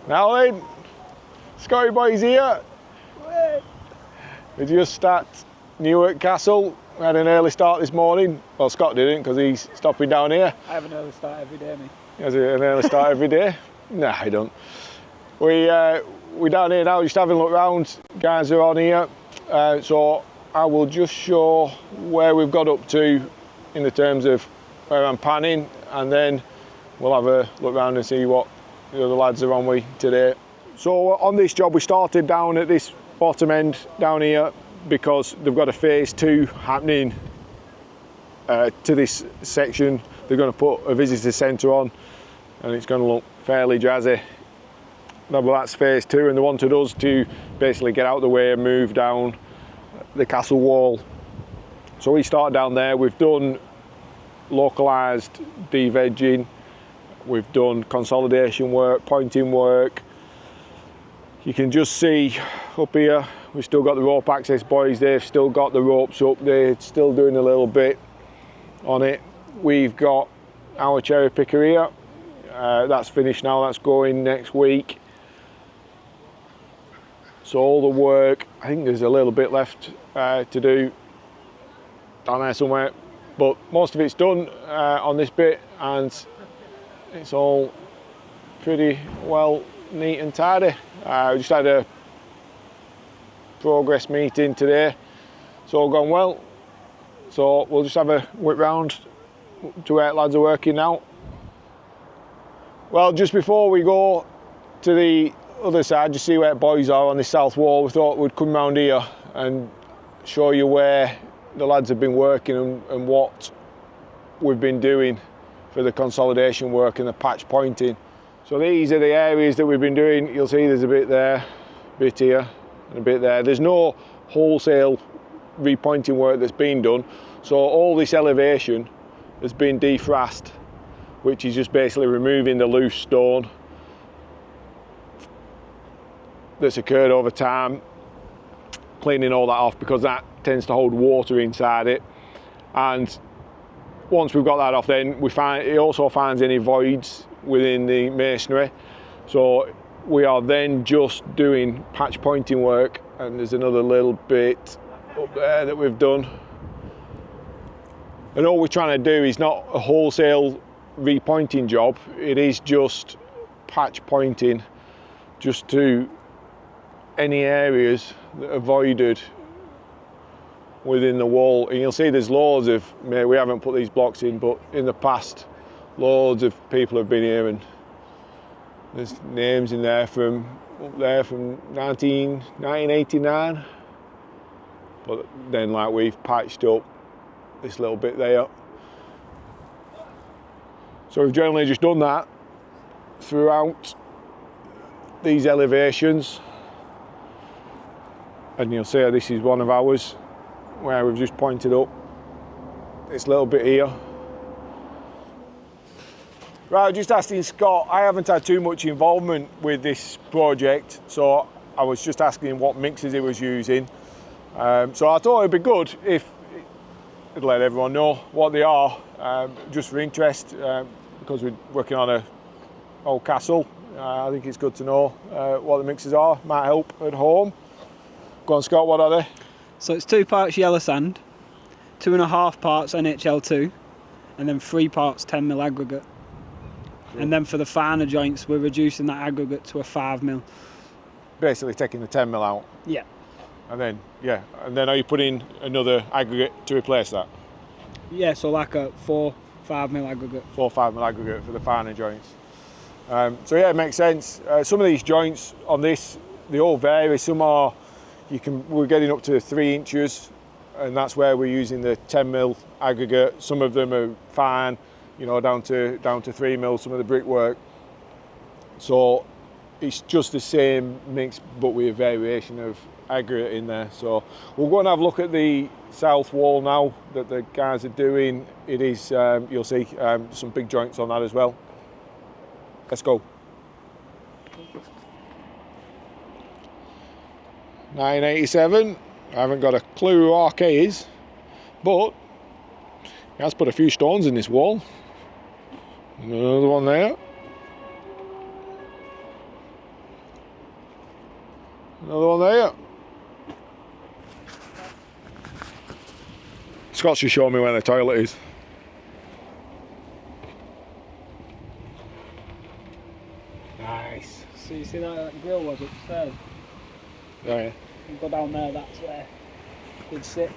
Now then, Scotty boys here. We just at Newark Castle. We had an early start this morning. Well, Scott didn't because he's stopping down here. I have an early start every day, mate. He has an early start every day? Nah, I don't. We're down here now, just having a look around. Guys are on here. So I will just show where we've got up to in the terms of where I'm panning, and then we'll have a look around and see what the other lads are on with today. So on this job we started down at this bottom end down here because they've got a phase 2 happening to this section. They're going to put a visitor centre on and it's going to look fairly jazzy. But that's phase 2, and they wanted us to basically get out of the way and move down the castle wall. So we start down there. We've done localised de-vegging, we've done consolidation work, pointing work. You can just see up here we've still got the rope access boys. They've still got the ropes up, they're still doing a little bit on it. We've got our cherry picker here, that's finished now, that's going next week. So all the work, I think there's a little bit left to do down there somewhere, but most of it's done on this bit, and it's all pretty well neat and tidy. We just had a progress meeting today, it's all gone well. So we'll just have a whip round to where lads are working now. Well, just before we go to the other side, just see where boys are on the south wall, we thought we'd come round here and show you where the lads have been working and what we've been doing for the consolidation work and the patch pointing. So these are the areas that we've been doing. You'll see there's a bit there, a bit here and a bit there. There's no wholesale repointing work that's been done, so all this elevation has been defrased, which is just basically removing the loose stone that's occurred over time, cleaning all that off because that tends to hold water inside it. And once we've got that off, then we find it also finds any voids within the masonry. So we are then just doing patch pointing work, and there's another little bit up there that we've done. And all we're trying to do is not a wholesale repointing job, it is just patch pointing just to any areas that are voided within the wall. And you'll see there's loads of, we haven't put these blocks in, but in the past loads of people have been here, and there's names in there from up there from 1989, but then like we've patched up this little bit there. So we've generally just done that throughout these elevations, and you'll see this is one of ours where we've just pointed up this little bit here. Right, just asking Scott, I haven't had too much involvement with this project, so I was just asking him what mixers he was using. So I thought it'd be good if it'd let everyone know what they are, just for interest, because we're working on a old castle. I think it's good to know what the mixers are, might help at home. Go on Scott, what are they? So it's 2 parts yellow sand, 2.5 parts NHL2, and then 3 parts 10mm aggregate. Cool. And then for the finer joints, we're reducing that aggregate to a 5mm. Basically taking the 10mm out? Yeah. And then, yeah, and then are you putting another aggregate to replace that? Yeah, so like a 4-5mm aggregate. 4-5mm aggregate for the finer joints. So yeah, it makes sense. Some of these joints on this, they all vary. Some are, we're getting up to 3 inches, and that's where we're using the 10mm aggregate. Some of them are fine, you know, down to 3mm, some of the brickwork. So it's just the same mix, but with a variation of aggregate in there. So we'll go and have a look at the south wall now that the guys are doing. It is, you'll see some big joints on that as well. Let's go. 987. I haven't got a clue who RK is, but he has put a few stones in this wall. Another one there. Another one there. Scott's just showing me where the toilet is. Nice. So you see that grill was upstairs? Oh yeah. You go down there, that's where he'd sit.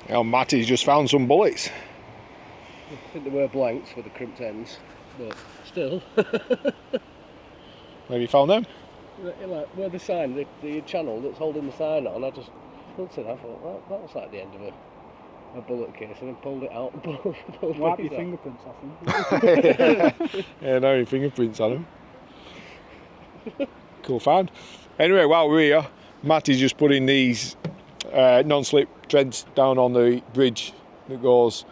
Now Matty's just found some bullets. I think they were blanks with the crimped ends, but still. Where have you found them? Like, where the sign, the channel that's holding the sign on, I just looked at it, I thought, that was like the end of a bullet case, and then pulled it out and pulled Wipe your these out. fingerprints off them. Yeah, no your fingerprints on them. Cool find. Anyway, while we're here, Matty's just putting these non-slip treads down on the bridge that goes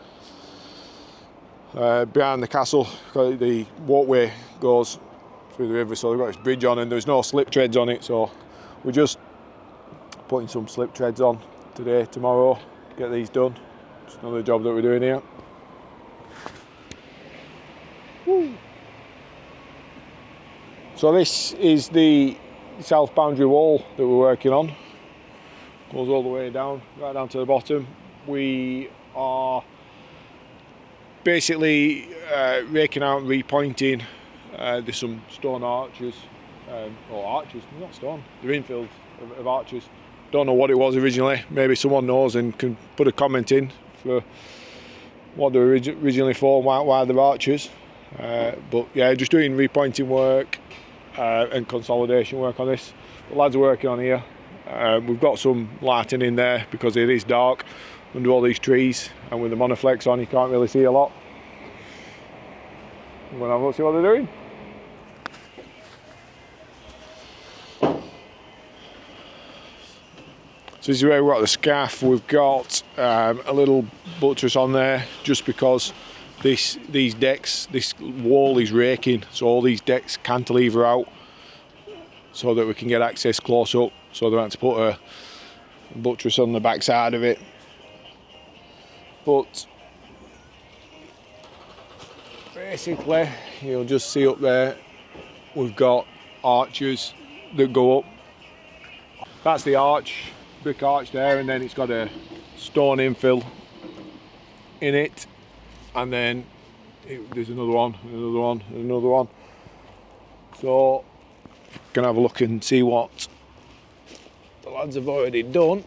behind the castle. The walkway goes through the river, so they've got this bridge on and there's no slip treads on it, so we're just putting some slip treads on today, tomorrow, get these done. It's another job that we're doing here. Woo. So this is the south boundary wall that we're working on. Goes all the way down, right down to the bottom. We are basically raking out and repointing. There's some stone arches, or arches, not stone, they're infield of arches. Don't know what it was originally, maybe someone knows and can put a comment in for what they're originally for and why they're arches. But yeah, just doing repointing work and consolidation work on this. The lads are working on here. We've got some lighting in there because it is dark under all these trees, and with the monoflex on you can't really see a lot. I'm going to have a look, see what they're doing. So this is where we've got the scaff. We've got a little buttress on there just because these decks, this wall is raking, so all these decks cantilever out so that we can get access close up. So they had to put a buttress on the back side of it. But basically, you'll just see up there, we've got arches that go up. That's the arch, brick arch there, and then it's got a stone infill in it. And then there's another one, another one, another one. So, gonna have a look and see what the lads have already done.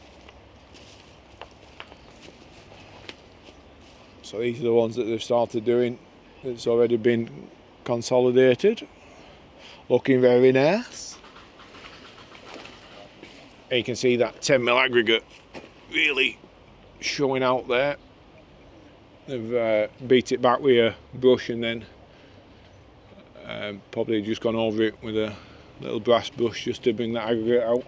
So these are the ones that they've started doing. It's already been consolidated. Looking very nice. And you can see that 10mm aggregate really showing out there. They've beat it back with a brush and then probably just gone over it with a little brass brush just to bring that aggregate out.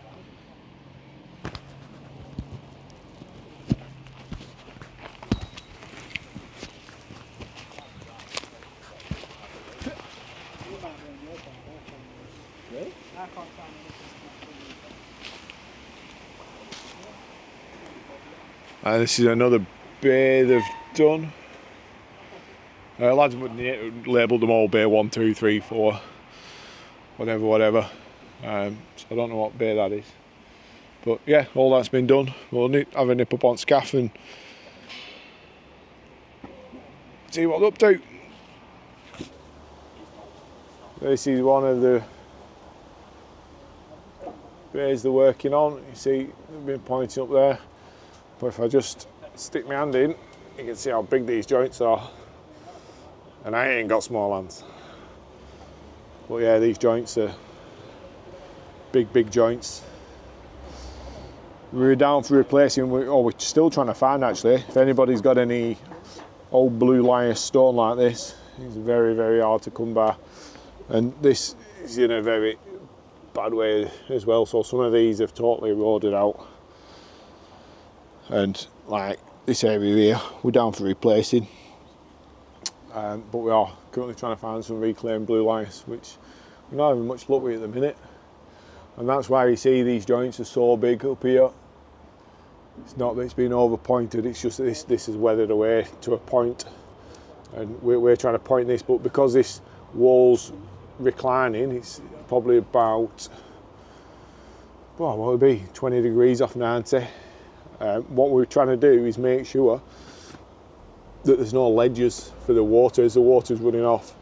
This is another bay they've done. Lads have labelled them all bay 1, 2, 3, 4, whatever. So I don't know what bay that is. But yeah, all that's been done. We'll have a nip up on scaff and see what they're up to. This is one of the bays they're working on. You see, they've been pointing up there. But if I just stick my hand in, you can see how big these joints are. And I ain't got small hands. But yeah, these joints are big joints. We were down for replacing, we're still trying to find actually, if anybody's got any old blue lias stone like this. It's very hard to come by. And this is in a very bad way as well, so some of these have totally eroded out. And like this area here, we're down for replacing. But we are currently trying to find some reclaimed blue lias, which we're not having much luck with at the minute. And that's why you see these joints are so big up here. It's not that it's been over pointed, it's just that this is weathered away to a point. And we're trying to point this, but because this wall's reclining. It's probably about, well, what would it be, 20 degrees off 90. What we're trying to do is make sure that there's no ledges for the water as the water's running off.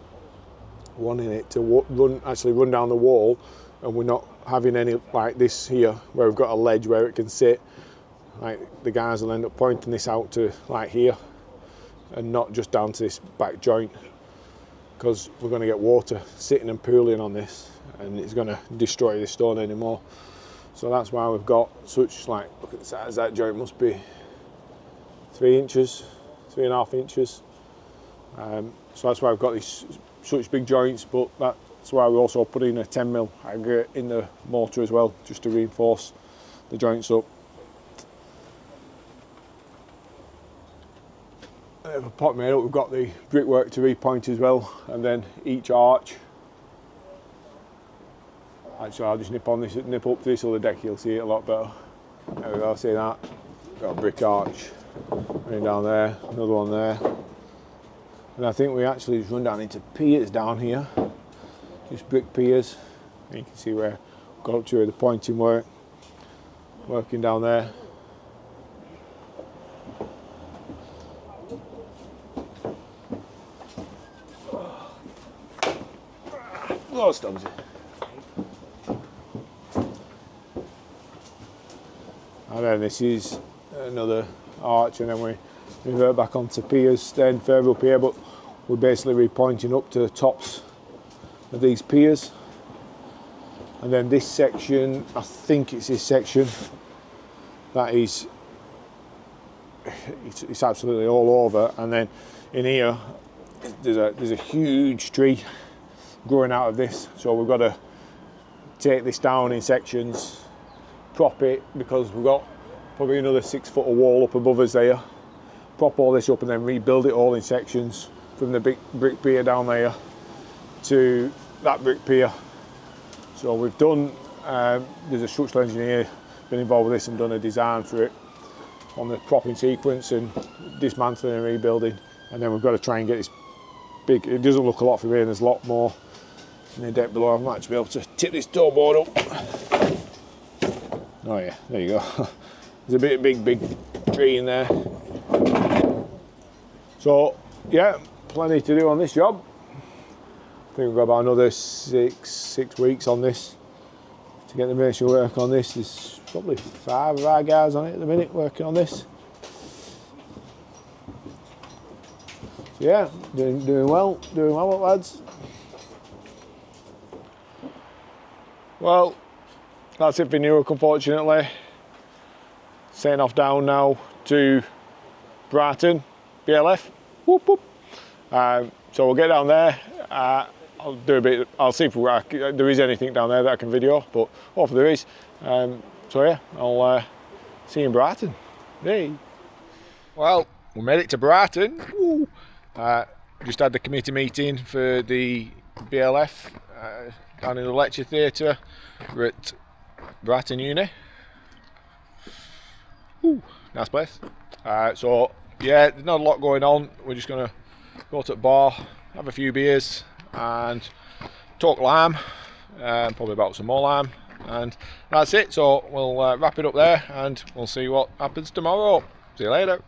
Wanting it to actually run down the wall, and we're not having any like this here where we've got a ledge where it can sit. Like the guys will end up pointing this out to like here and not just down to this back joint, because we're going to get water sitting and pooling on this and it's going to destroy the stone anymore. So that's why we've got such, like, look at the size, that joint must be 3 inches, 3.5 inches. So that's why I've got these such big joints, but that's why we also put in a 10mm aggregate in the mortar as well, just to reinforce the joints up. If I pop my head up, we've got the brickwork to repoint as well, and then each arch. Actually, I'll just nip up to this other deck, you'll see it a lot better. There we go, see that? Got a brick arch running down there, another one there. And I think we actually just run down into piers down here, just brick piers. And you can see where we've got up to the pointing work, working down there. Oh, Stubbsy. And then this is another arch, and then we revert back onto piers, then further up here, but we're basically repointing up to the tops of these piers. And then this section, I think it's this section, that is, it's absolutely all over. And then in here, there's a huge tree growing out of this, so we've got to take this down in sections, prop it, because we've got probably another 6 foot of wall up above us there. Prop all this up and then rebuild it all in sections from the big brick pier down there to that brick pier. So we've done, there's a structural engineer been involved with this and done a design for it on the propping sequence and dismantling and rebuilding, and then we've got to try and get this big, it doesn't look a lot from here, and there's a lot more in the deck below. I might actually be able to tip this door board up. Oh yeah, there you go. There's a big tree in there. So yeah, plenty to do on this job. I think we've got about another six weeks on this to get the masonry work on this. There's probably 5 of our guys on it at the minute working on this. So yeah, doing well lads. Well, that's it for Newark, unfortunately. Setting off down now to Brighton, BLF. Whoop, whoop. So we'll get down there. I'll do a bit. I'll see if there is anything down there that I can video, but hopefully there is. So yeah, I'll see you in Brighton. Hey. Well, we made it to Brighton. Woo. Just had the committee meeting for the BLF down in the lecture theatre. We're at Brighton Uni. Ooh, nice place. So yeah, there's not a lot going on. We're just gonna go to the bar, have a few beers, and talk lime, probably about some more lime, and that's it. So we'll wrap it up there, and we'll see what happens tomorrow. See you later.